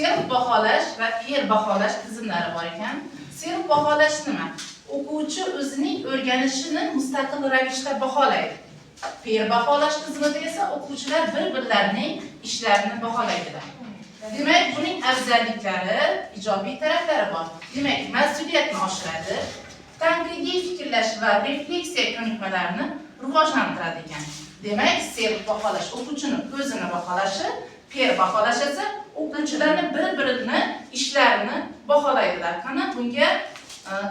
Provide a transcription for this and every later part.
Self baholash va peer baholash tizimlari bor ekan. Self baholash nima? O'quvchi o'zining o'rganishini mustaqil ravishda baholaydi. Peer baholash tizimida esa o'quvchilar bir-birlarining ishlarini baholaydilar. Demak, buning afzalliklari, ijobiy taraflari bor. Demak, mas'uliyatni oshiradi, tanqidiy fikrlash va refleksiya ko'nikmalarini rivojlantiradi ekan. Demak, self baholash o'quvchini o'zini baholashi, peer baholash esa o'quvchilarni bir-birini ishlarini baholaydilar. Qani bunga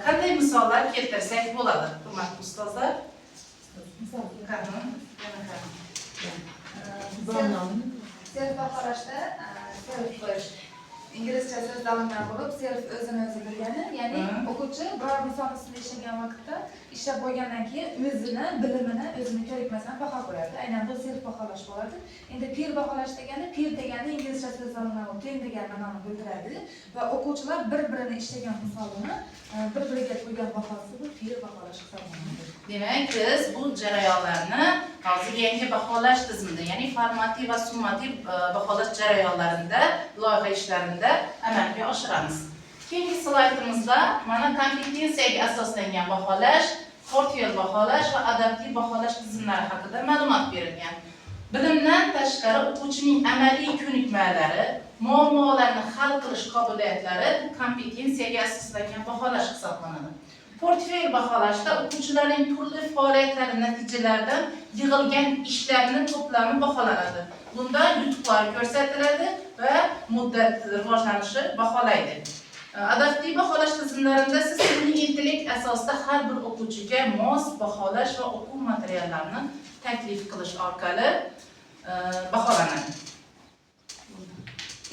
qanday misollar keltirsak bo'ladi, hurmatli ustozlar? Self baholashda self inglizcha so'zlardan bo'lib, self o'zini o'zi bilgani, ya'ni o'quvchi biror misol ustida ishlagan vaqtda ishlab bo'lgandan keyin o'zini bilimini, o'zini ko'rikmasdan baho qo'yadi. Aynan bu self baholash bo'ladi. Endi peer baholash degani, peer degani inglizcha so'zlardan bo'lib, teng degan ma'noni bildiradi va o'quvchilar bir-birini ishlagan misolini bir-biriga qo'ygan bahosi bu peer baholash hisoblanadi. Demak, biz bu jarayonlarni hozir yangi baholash tizimida, ya'ni formativ va summativ baholash jarayonlarida, loyiha ishlarida amalga oshiramiz. Keyingi slaydimizda mana kompetensiyaga asoslangan baholash, portfel baholash va adaptiv baholash tizimlari haqida ma'lumot berilgan. Bilimdan tashqari o'quvchining amaliy ko'nikmalari, muammolarni hal qilish qobiliyatlari kompetensiyaga asoslangan baholash hisoblanadi. Portfel baholashda o'quvchilarning turli faoliyatlari natijalaridan yig'ilgan ishlarning to'plami baholanadi. Bunda yutuqlar ko'rsatiladi va muddat rivojlanishi baholaydi. Adaptiv baholash tizimlarida siz sun'iy intellekt asosida har bir o'quvchiga mos baholash va o'quv materiallarini taklif qilish orqali baholanadi.